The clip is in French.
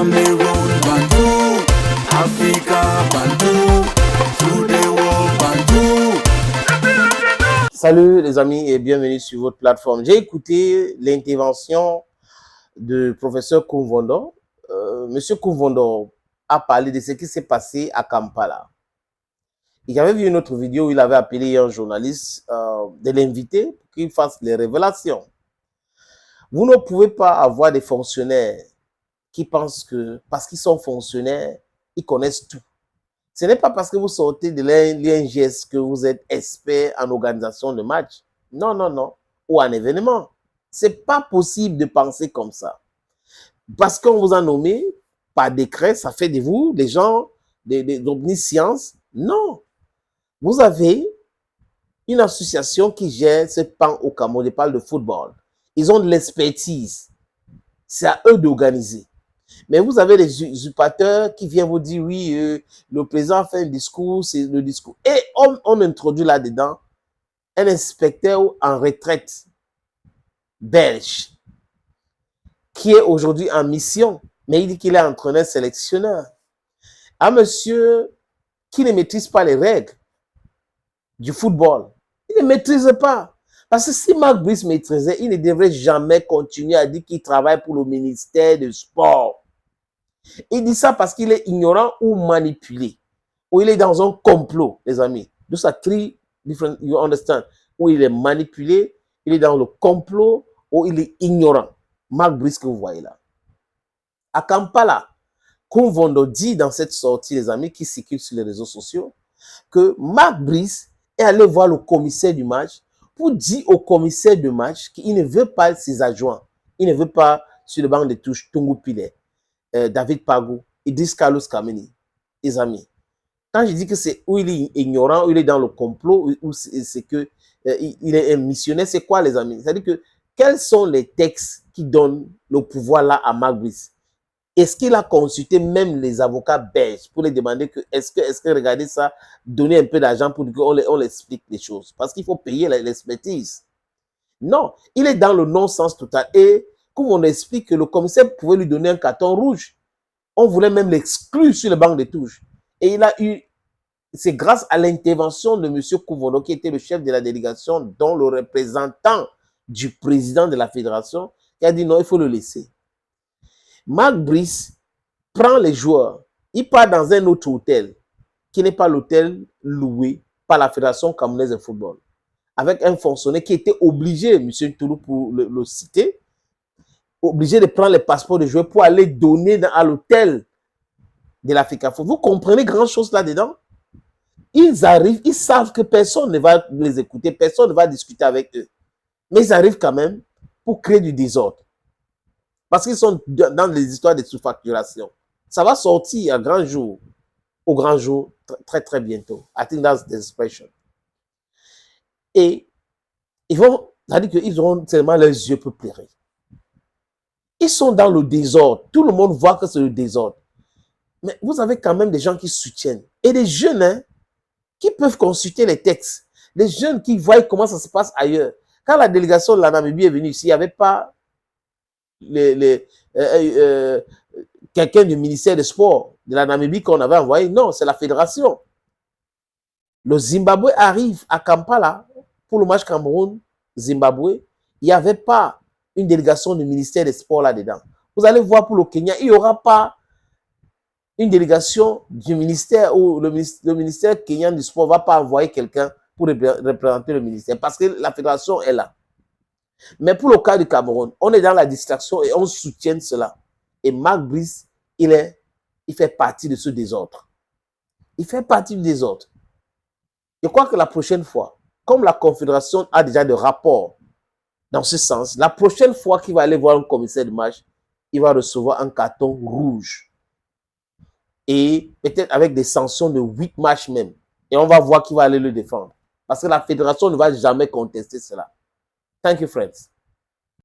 Cameroon, Bantou, Africa, Bantou, through the world, Bantou. Salut les amis et bienvenue sur votre plateforme. J'ai écouté l'intervention du professeur Koumvondo. Monsieur Koumvondo a parlé de ce qui s'est passé à Kampala. Il avait vu une autre vidéo où il avait appelé un journaliste de l'inviter pour qu'il fasse les révélations. Vous ne pouvez pas avoir des fonctionnaires qui pensent que parce qu'ils sont fonctionnaires, ils connaissent tout. Ce n'est pas parce que vous sortez de l'INGS que vous êtes expert en organisation de match. Non, non, non. Ou en événement. Ce n'est pas possible de penser comme ça. Parce qu'on vous a nommé par décret, ça fait de vous des gens d'omniscience. Non. Vous avez une association qui gère ce pan au Cameroun. Je parle de football. Ils ont de l'expertise. C'est à eux d'organiser. Mais vous avez les usurpateurs qui viennent vous dire, oui, le président a fait un discours, c'est le discours. Et on introduit là-dedans un inspecteur en retraite belge qui est aujourd'hui en mission, mais il dit qu'il est entraîneur-sélectionneur. Un monsieur qui ne maîtrise pas les règles du football. Il ne maîtrise pas. Parce que si Marc Brice maîtrisait, il ne devrait jamais continuer à dire qu'il travaille pour le ministère du Sport. Il dit ça parce qu'il est ignorant ou manipulé. Ou il est dans un complot, les amis. Those are three different, you understand. Ou il est manipulé, il est dans le complot, ou il est ignorant. Marc Brice que vous voyez là. À Kampala, Koumvondo dit dans cette sortie, les amis, qui circulent sur les réseaux sociaux, que Marc Brice est allé voir le commissaire du match pour dire au commissaire du match qu'il ne veut pas ses adjoints. Il ne veut pas sur le banc de touche Tungu Pile. David Pagou, Idriss Carlos Kameni, les amis. Quand je dis que c'est où il est ignorant, où il est dans le complot, où c'est que il est un missionnaire, c'est quoi les amis? C'est-à-dire que quels sont les textes qui donnent le pouvoir là à Marc Brice? Est-ce qu'il a consulté même les avocats belges pour les demander que est-ce que regardez ça, donner un peu d'argent pour qu'on l'explique les choses? Parce qu'il faut payer l'expertise. Non, il est dans le non-sens total. Et comme on explique que le commissaire pouvait lui donner un carton rouge, on voulait même l'exclure sur le banc de touche. Et il a eu, c'est grâce à l'intervention de M. Koumvondo, qui était le chef de la délégation, dont le représentant du président de la fédération, qui a dit non, il faut le laisser. Marc Brice prend les joueurs, il part dans un autre hôtel, qui n'est pas l'hôtel loué par la Fédération camerounaise de football, avec un fonctionnaire qui était obligé, M. Toulou pour le citer, obligé de prendre les passeports de joueurs pour aller donner à l'hôtel de l'Africa Foot. Vous comprenez grand chose là-dedans? Ils arrivent, ils savent que personne ne va les écouter, personne ne va discuter avec eux. Mais ils arrivent quand même pour créer du désordre. Parce qu'ils sont dans les histoires de sous-facturation. Ça va sortir à grand jour, au grand jour, très très bientôt. I think that's the expression. Et ils vont, c'est-à-dire qu'ils auront tellement leurs yeux pour pleurer. Ils sont dans le désordre. Tout le monde voit que c'est le désordre. Mais vous avez quand même des gens qui soutiennent. Et des jeunes hein, qui peuvent consulter les textes. Des jeunes qui voient comment ça se passe ailleurs. Quand la délégation de la Namibie est venue ici, il n'y avait pas quelqu'un du ministère des Sports de la Namibie qu'on avait envoyé. Non, c'est la fédération. Le Zimbabwe arrive à Kampala pour le match Cameroun-Zimbabwe. Il n'y avait pas une délégation du ministère des Sports là-dedans. Vous allez voir pour le Kenya, il n'y aura pas une délégation du ministère ou le ministère kenyan du sport ne va pas envoyer quelqu'un pour représenter le ministère parce que la fédération est là. Mais pour le cas du Cameroun, on est dans la distraction et on soutient cela. Et Marc Brice, il fait partie de ce désordre. Il fait partie du désordre. Je crois que la prochaine fois, comme la Confédération a déjà des rapports dans ce sens, la prochaine fois qu'il va aller voir un commissaire de match, il va recevoir un carton rouge. Et peut-être avec des sanctions de 8 matchs même. Et on va voir qui va aller le défendre. Parce que la fédération ne va jamais contester cela. Thank you, friends.